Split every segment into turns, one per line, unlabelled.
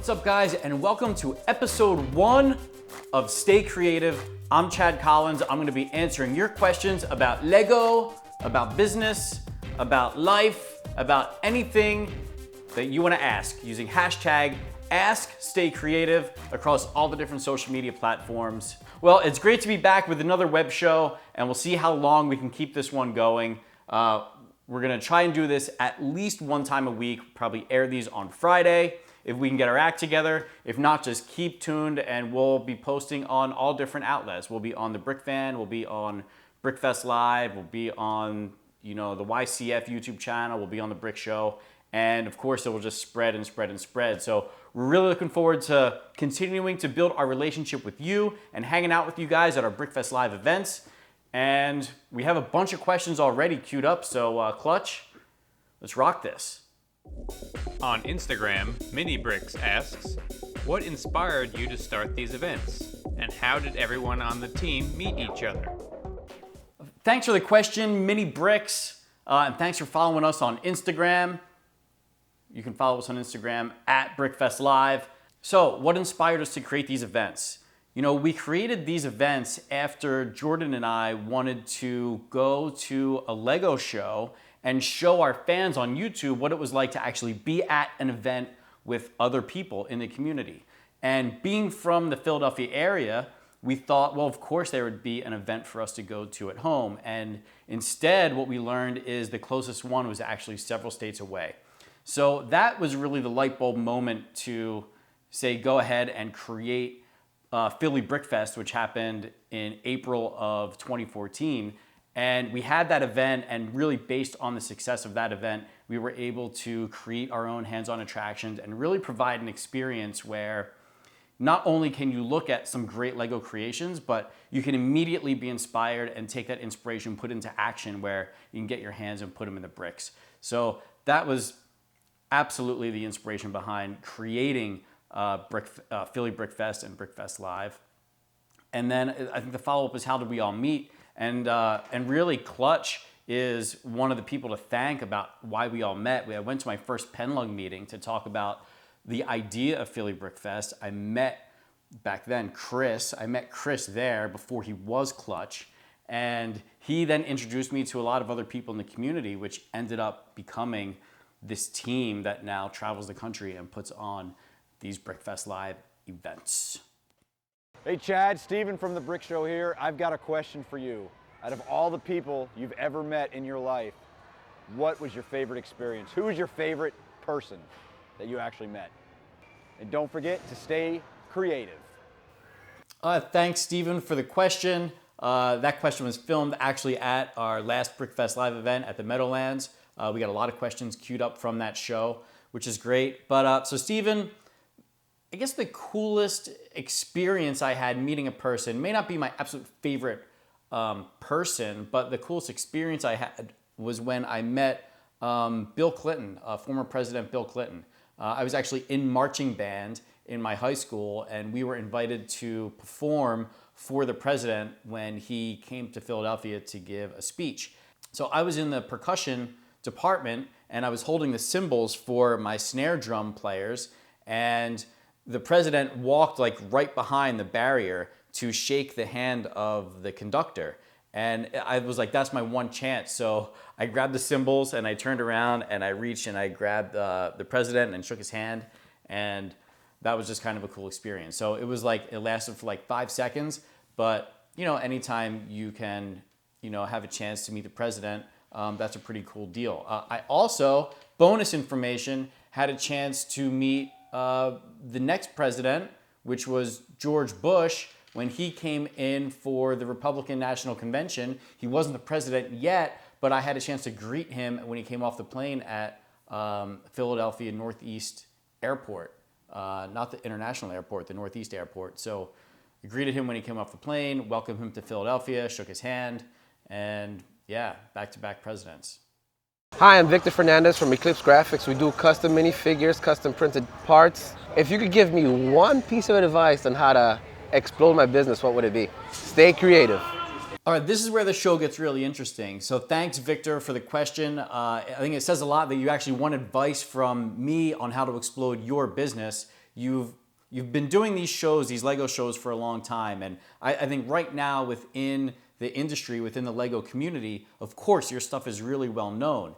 What's up, guys, and welcome to episode 1 of Stay Creative. I'm Chad Collins. I'm going to be answering your questions about Lego, about business, about life, about anything that you want to ask using hashtag AskStayCreative across all the different social media platforms. Well, it's great to be back with another web show, and we'll see how long we can keep this one going. We're going to try and do this at least one time a week, probably air these on Friday if we can get our act together. If not, just keep tuned and we'll be posting on all different outlets. We'll be on the Brick Fan, we'll be on BrickFest Live, we'll be on the YCF YouTube channel, we'll be on the Brick Show, and of course it will just spread and spread and spread. So we're really looking forward to continuing to build our relationship with you and hanging out with you guys at our BrickFest Live events. And we have a bunch of questions already queued up, so Clutch, let's rock this.
On Instagram, MiniBricks asks, what inspired you to start these events? And how did everyone on the team meet each other?
Thanks for the question, MiniBricks, and thanks for following us on Instagram. You can follow us on Instagram at BrickFest Live. So what inspired us to create these events? We created these events after Jordan and I wanted to go to a Lego show and show our fans on YouTube what it was like to actually be at an event with other people in the community. And being from the Philadelphia area, we thought, well, of course there would be an event for us to go to at home. And instead, what we learned is the closest one was actually several states away. So that was really the light bulb moment to say, go ahead and create Philly Brickfest, which happened in April of 2014. And we had that event, and really based on the success of that event, we were able to create our own hands-on attractions and really provide an experience where not only can you look at some great Lego creations, but you can immediately be inspired and take that inspiration, put into action where you can get your hands and put them in the bricks. So that was absolutely the inspiration behind creating Philly Brickfest and Brickfest Live. And then I think the follow-up is, how did we all meet? And really, Clutch is one of the people to thank about why we all met. I went to my first Penlug meeting to talk about the idea of Philly Brickfest. I met, back then, Chris. I met Chris there before he was Clutch. And he then introduced me to a lot of other people in the community, which ended up becoming this team that now travels the country and puts on these Brickfest Live events.
Hey Chad, Steven from The Brick Show here. I've got a question for you. Out of all the people you've ever met in your life, what was your favorite experience? Who was your favorite person that you actually met? And don't forget to stay creative.
Thanks, Steven, for the question. That question was filmed actually at our last Brickfest Live event at the Meadowlands. We got a lot of questions queued up from that show, which is great. But so Steven, I guess the coolest experience I had meeting a person, may not be my absolute favorite person, but the coolest experience I had was when I met Bill Clinton, former President Bill Clinton. I was actually in marching band in my high school, and we were invited to perform for the president when he came to Philadelphia to give a speech. So I was in the percussion department, and I was holding the cymbals for my snare drum players, and the president walked like right behind the barrier to shake the hand of the conductor. And I was like, that's my one chance. So I grabbed the cymbals and I turned around and I reached and I grabbed the president and shook his hand. And that was just kind of a cool experience. So it was like, it lasted for like 5 seconds, but anytime you can, have a chance to meet the president, that's a pretty cool deal. I also, bonus information, had a chance to meet the next president, which was George Bush, when he came in for the Republican National Convention. He wasn't the president yet, but I had a chance to greet him when he came off the plane at Philadelphia Northeast Airport, not the international airport, the Northeast Airport. So I greeted him when he came off the plane, welcomed him to Philadelphia, shook his hand, and yeah, back-to-back presidents.
Hi, I'm Victor Fernandez from Eclipse Graphics. We do custom minifigures, custom printed parts. If you could give me one piece of advice on how to explode my business, what would it be? Stay creative.
All right, this is where the show gets really interesting. So thanks, Victor, for the question. I think it says a lot that you actually want advice from me on how to explode your business. you've been doing these shows, these Lego shows for a long time. And I think right now within the industry, within the Lego community, of course, your stuff is really well known.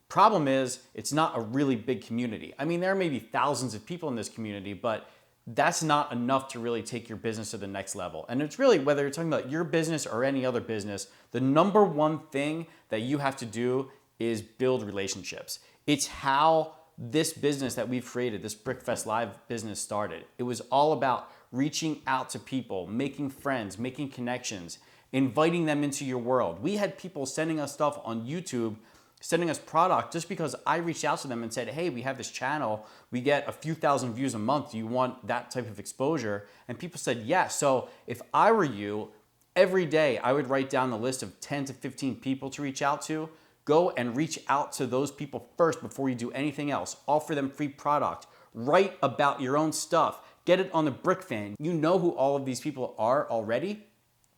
Problem is, it's not a really big community. I mean, there are maybe thousands of people in this community, but that's not enough to really take your business to the next level. And it's really, whether you're talking about your business or any other business, the number one thing that you have to do is build relationships. It's how this business that we've created, this BrickFest Live business started. It was all about reaching out to people, making friends, making connections, inviting them into your world. We had people sending us stuff on YouTube, sending us product just because I reached out to them and said, hey, we have this channel, we get a few thousand views a month, do you want that type of exposure? And people said yes. So if I were you, every day I would write down the list of 10 to 15 people to reach out to. Go and reach out to those people first before you do anything else. Offer them free product. Write about your own stuff. Get it on the BrickFan. You know who all of these people are already.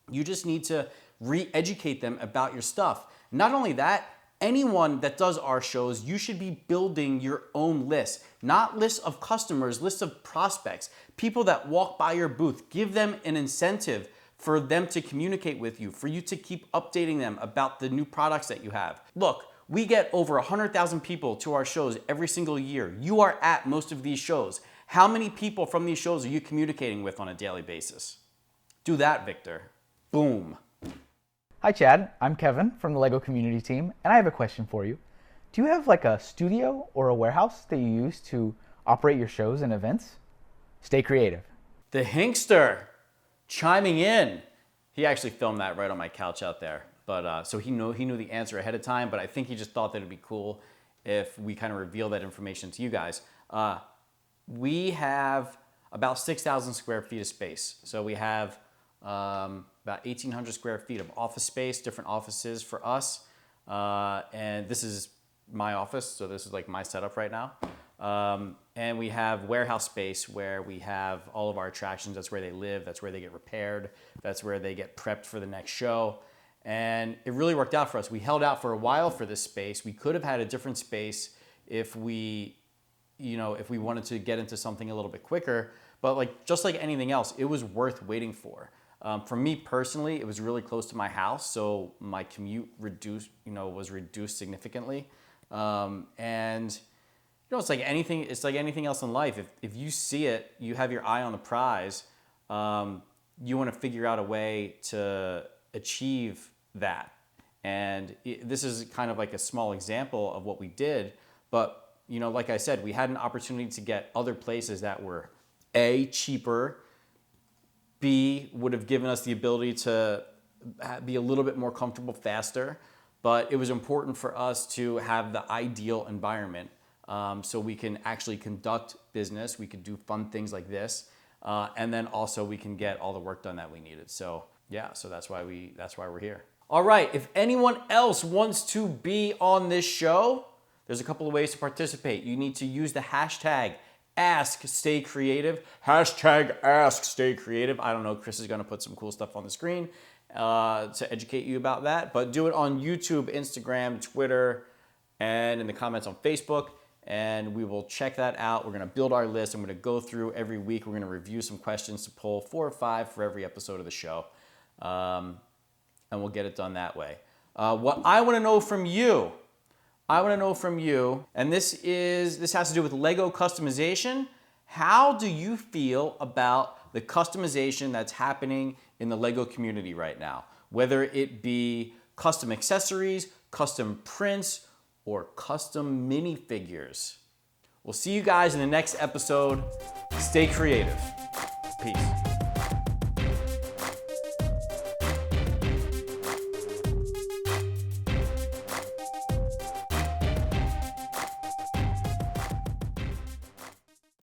You just need to re-educate them about your stuff. Not only that, anyone that does our shows, you should be building your own list. Not lists of customers, lists of prospects. People that walk by your booth. Give them an incentive for them to communicate with you, for you to keep updating them about the new products that you have. Look, we get over 100,000 people to our shows every single year. You are at most of these shows. How many people from these shows are you communicating with on a daily basis? Do that, Victor. Boom.
Hi Chad, I'm Kevin from the LEGO community team, and I have a question for you. Do you have like a studio or a warehouse that you use to operate your shows and events? Stay creative.
The Hinkster chiming in. He actually filmed that right on my couch out there. But so he knew the answer ahead of time, but I think he just thought that it'd be cool if we kind of reveal that information to you guys. We have about 6,000 square feet of space. So we have about 1,800 square feet of office space, different offices for us. And this is my office, so this is like my setup right now. And we have warehouse space where we have all of our attractions. That's where they live, that's where they get repaired, that's where they get prepped for the next show. And it really worked out for us. We held out for a while for this space. We could have had a different space if we wanted to get into something a little bit quicker, but just like anything else, it was worth waiting for. For me personally, it was really close to my house, so my commute was reduced significantly. And it's like anything else in life. If you see it, you have your eye on the prize. You want to figure out a way to achieve that. And this is kind of like a small example of what we did. But like I said, we had an opportunity to get other places that were A, cheaper, B, would have given us the ability to be a little bit more comfortable faster. But it was important for us to have the ideal environment so we can actually conduct business. We could do fun things like this. And then also we can get all the work done that we needed. So yeah, so that's why we're here. All right, if anyone else wants to be on this show, there's a couple of ways to participate. You need to use the hashtag #AskStayCreative. Hashtag #AskStayCreative. I don't know, Chris is gonna put some cool stuff on the screen to educate you about that, but do it on YouTube, Instagram, Twitter, and in the comments on Facebook, and we will check that out. We're gonna build our list. I'm gonna go through every week. We're gonna review some questions to pull 4 or 5 for every episode of the show, and we'll get it done that way. What I wanna know from you, and this has to do with Lego customization. How do you feel about the customization that's happening in the Lego community right now? Whether it be custom accessories, custom prints, or custom minifigures. We'll see you guys in the next episode. Stay creative. Peace.